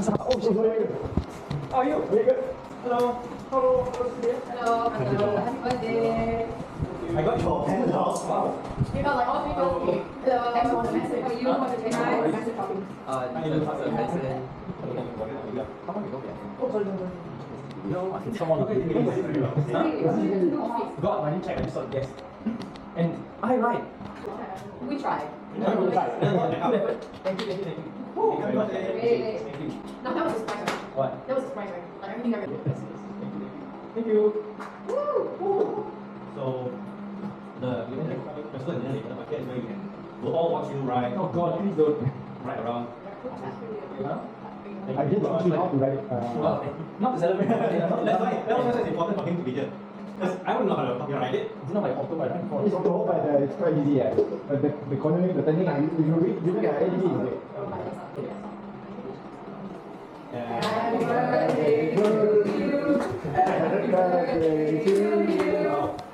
Oh, she's very good. How are you? Very good. Hello. Hello. Hello. Happy birthday. I got your pen now. Wow. You got like all three girls. Hello. Thanks for the message. Oh, you want to say hi? Message shopping. I You pass the medicine. How long ago? Oh, sorry. No, I think someone Got my new check. I just saw the guest. And I ride. We tried. I will try. Thank you. Wait. Thank you. No, that was a surprise, right? What? That was a surprise, right? Like everything I read. Thank you. Woo! So the restaurant in the market is where you can we'll all watch you ride. Oh God, please don't. Ride around. Huh? I did teach you how to ride. Not to celebrate. That's why it's important for him to be here. Because I don't know how to ride it. It's not like auto ride. It's auto, but it's quite easy. The cornering, the turning, if you read, you get easy. Happy birthday to you. Happy birthday to you.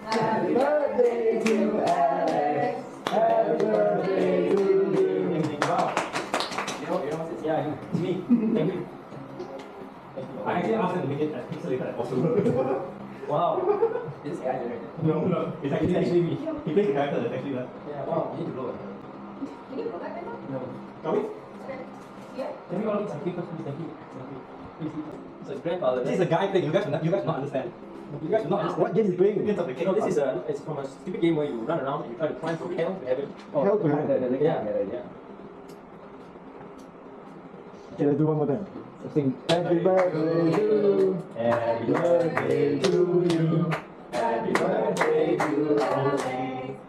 Happy birthday to Alex. Happy birthday to you. Wow. You know what's it? Yeah, it's me. Thank you. I actually asked him to make it as pixelated as possible. Wow. This guy generated. No. It's actually me. He plays the character that's actually that. Yeah, wow. You need to blow it. Can you go back right now? No. Shall we? Yeah. Can we all eat some cake first, please? Thank you. Please. It's a grandfather. This is a guy thing. You guys will not understand. You guys will not understand. What game is playing? Games of the cake. No, this is it's from a stupid game where you run around and you try to climb from hell to heaven. Hell to heaven. Yeah. Okay, let's do one more time. Sing happy birthday to you. Happy birthday to you. Happy birthday to Alex.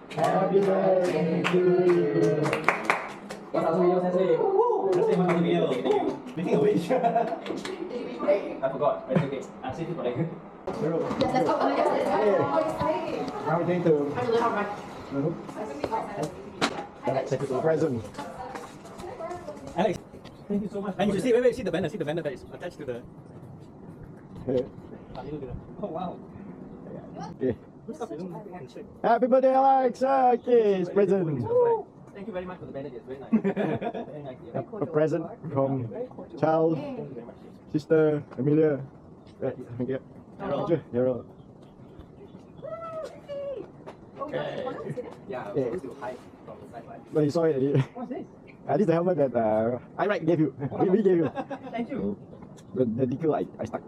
Happy birthday to you. 1000 video sensei. Let's say 1,000 video. Making a wish. I forgot. It's okay. I saved it for later. Yes, let's go. Oh, yes, let's go. Oh, exciting. Now we're going to How to learn how to ride. take a present. Alex, Thank you so much. and you should see, see the banner that is attached to the. Oh wow. Okay. Good stuff, you don't handshake. Happy birthday, Alex! Okay, it's present. Thank you very much for the bandage. It's very nice. Very nice. Yeah. A present from Charles, Thank you very much. sister Amelia. Right, yeah. Harold. Okay. Yeah, I was supposed to hide from the sideline. But you saw it already. What's this? This is the helmet that i-Ride gave you. We gave you. Thank you. The decal I stuck it.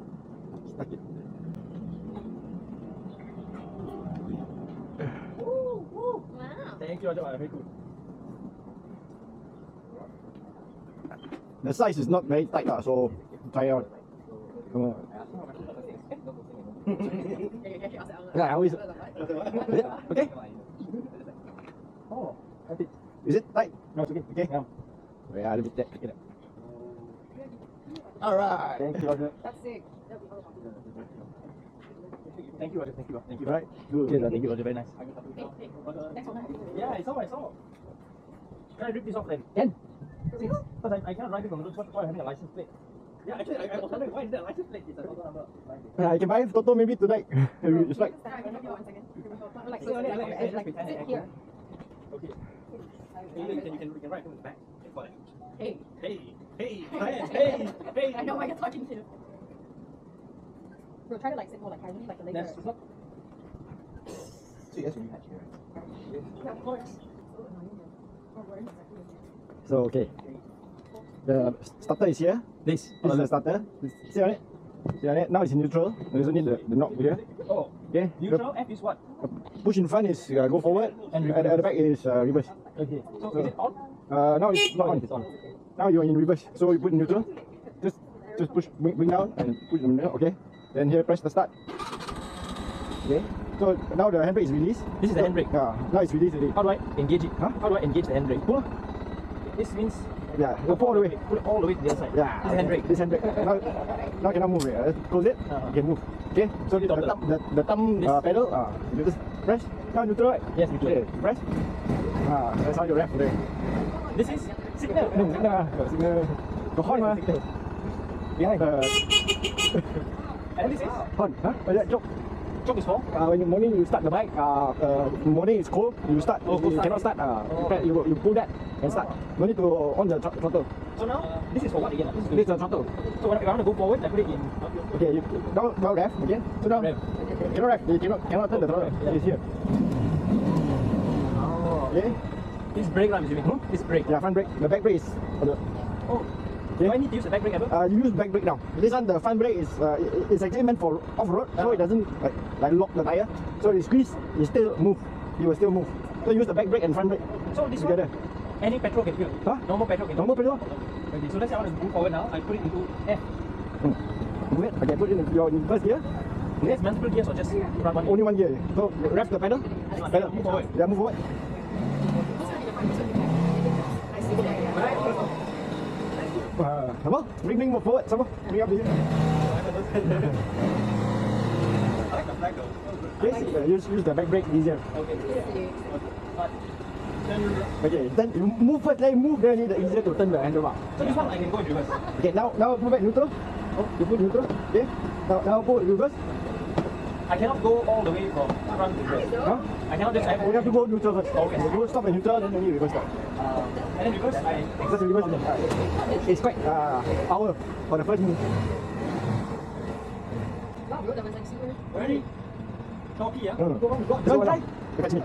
Wow. Thank you, very good. The size is not very tight, so try it out. Come on. Yeah, I always. Yeah, okay. Oh, is it tight? No, it's okay. Okay, now. Yeah, a little bit tight. All right. Thank you, Roger. That's sick. Thank you, Roger. Thank you. Thank you. Right. Good. Yes, thank you, Roger. Very nice. Thanks for that. Yeah, I saw. Can I rip this off then? Can. Because I cannot drive it from the road without having a license plate. Yeah, actually, I was wondering why is there a license plate? It's a total number. I can buy Toto maybe tonight. It's like. I can help you 1 second. Like, So, sit here. Okay. You can write from the back. For that. Hey. Hey. I know why you're talking to. Bro, try to like sit more like casually, like the later. That's not. See, that's when you hatch here. Yeah, of course. So okay. The starter is here. This is the starter. See on it? See on it? Now it's in neutral. You also need the knob here. Oh, Okay. neutral F is what? Push in front is go forward, and at the back is reverse. Okay. So is it on? Now it's not on. It's on. Now you're in reverse. So you put in neutral. Just push, bring down, and push in middle. Okay. Then here press the start. Okay. So now the handbrake is released. This is the handbrake. Now it's released already. How do I engage it? Huh? How do I engage the handbrake? Pull. This means Yeah. Go all the way. pull it all the way to the other side. Yeah. This is handbrake. This handbrake. Now cannot move. Close it. You can move. Okay. So the thumb pedal. You just press. Now neutral, right? Yes, neutral. Okay. Press. That's how you rev today. This is signal. Signal. The horn, Behind. And this is horn. Choke. choke is for? When in the morning you start the bike, morning it's cold, you start, you cannot start, you pull that and start. No need to on the throttle. So now, this is for what again? This is the throttle. So when I want to go forward, I put it in. Okay, you now rev again. So now Rev. cannot rev. You cannot turn the throttle. It's here. Oh. Okay. This brake, I'm assuming. This brake. Yeah, front brake. The back brake is on the. Oh. Do I need to use the back brake ever? You use back brake now. This one, the front brake is it's actually meant for off road, so it doesn't like lock the tire. So you squeeze, you still move. You will still move. So use the back brake and front brake So this together. one, any petrol can fill. Huh? Normal petrol can Normal petrol. Okay, so let's say I want to move forward now. I put it into F. Move it. Okay, put it in your first gear. There's multiple gears or just run one? Only one gear. So rev the pedal. Pedal. Move forward. Yeah, move forward. Come on, bring more forward. Some more. Bring up the gear. I like the flag though. Yes, use the back brake easier. Okay. But then, Okay, then you move first, then you move, then it's easier to turn the handlebar. so this one I can go in reverse. Okay, now put back neutral. Oh, you put neutral. Okay, now put reverse. I cannot go all the way from front to reverse. Huh? I cannot just You have to go neutral first. Okay. You go stop at neutral, then only reverse stop. and then reverse I Just reverse. It's quite power for the first move. Ready? Talkie, yeah? Don't try. Catch me.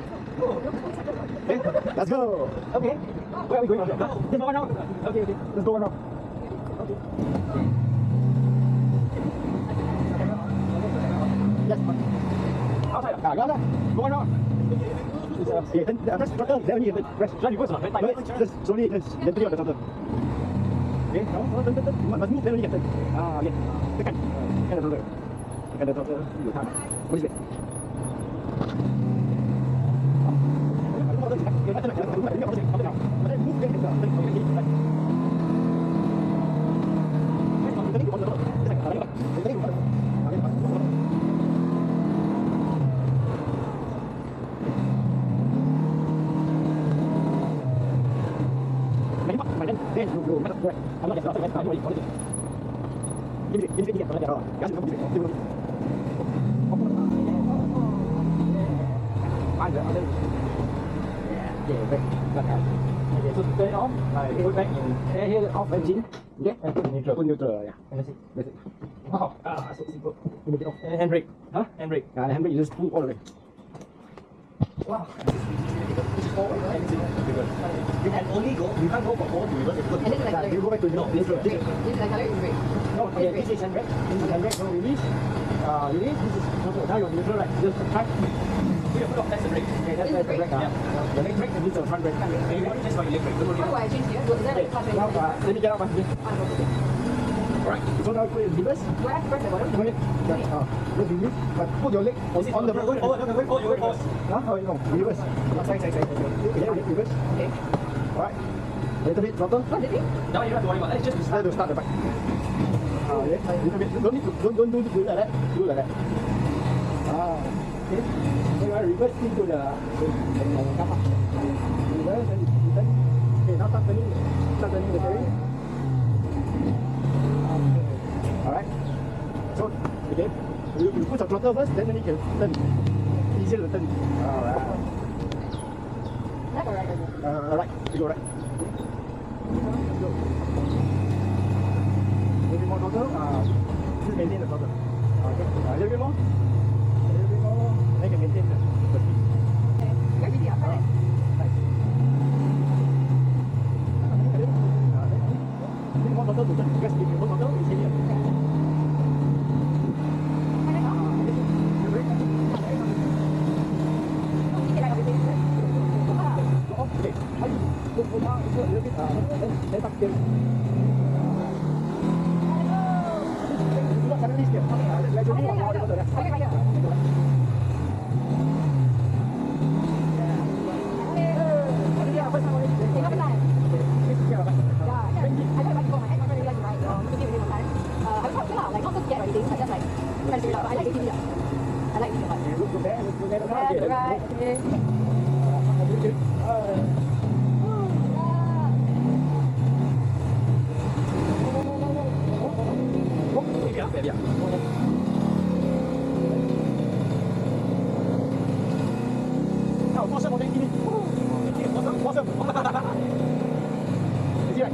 Okay, let's go. Okay. Where are we going now? Just one now. Okay. Let's go one now. Yes. Outside. Go on now. Go on now. Okay, then press throttle. Then only press. Should I reverse or not? Very Just slowly, just gently on the throttle. Okay, no, turn. Must move, then only get turn. Okay. Tekan. Tekan the throttle. Tekan the throttle. You have. What is it? Okay, so turn it off. I put back in Here off engine. Okay, and put neutral. Put neutral, yeah. Let me see. That's it. Wow. So simple. You make it off. And handbrake. Huh? Handbrake. Yeah, the handbrake you just pull all the way. Wow. This is forward, right? This is reverse. You can only go, you can't go from forward to reverse. And this is like Yeah, you go back to No, neutral. this is like color is red. No, okay, this is handbrake. This is handbrake. So release. Release. This is neutral. Now you're neutral, right? Just try. We have put off, that's the brake. Okay, that's the brake. The leg brake and this is the front brake. Okay, you want it just for electric. Don't How do worry. I change here? Is that like class Now, red? let me get out my hand. Alright, so now put it in reverse. Do I have to press the bottom? Go ahead. Just release. But put your leg on the Go forward, no, go forward, you go forward. Huh? Oh, no, reverse. Side. Okay, reverse. Okay. Alright. Little bit throttle. What did it? Now you don't have to worry about that, it's just to Try start. to start the bike. Okay, little bit. Don't need to, don't do like that. Do like that. Okay. So you want to reverse into the car park. Reverse and return. Okay, now start turning the steering. Alright. So, okay. You put the throttle first, then you can turn. Easier to turn. Alright. Left or right? Right. You go right. Let's go. A little bit more throttle. Just maintain the throttle. Okay. A little bit more. A little bit more. Then you can maintain the speed. Okay. Very easy after that. Nice. A little more throttle to turn. Because if you go throttle, it's heavier. Okay. Go down a little bit. Then tuck in. Do not suddenly steer. Gradually more throttle. I like it a lot. Look to there. Look to there. Left, right, okay. Now, awesome, okay, give me. Awesome. Is he right?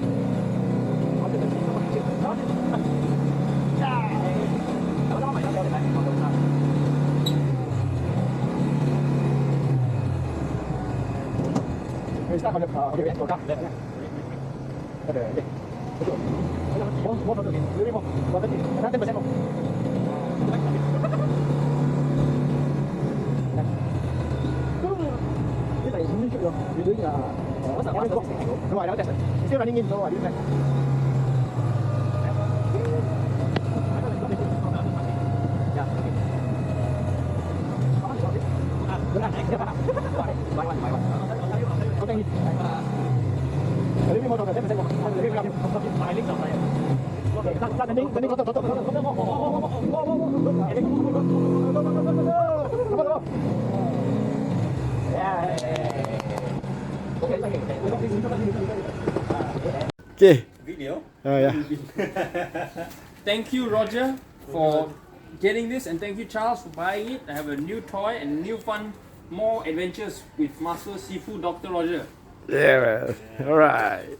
down on the, okay, go down. There. Okay, okay. More further, little bit more. 130, another 10% more. This is really good, you're doing what's the fastest? No, I never tested. It's still running in, so I didn't test. Okay. Video. Oh yeah. Thank you, Roger, for getting this, and thank you, Charles, for buying it. I have a new toy and new fun, more adventures with Master Sifu Dr. Roger. Yeah, man. All right.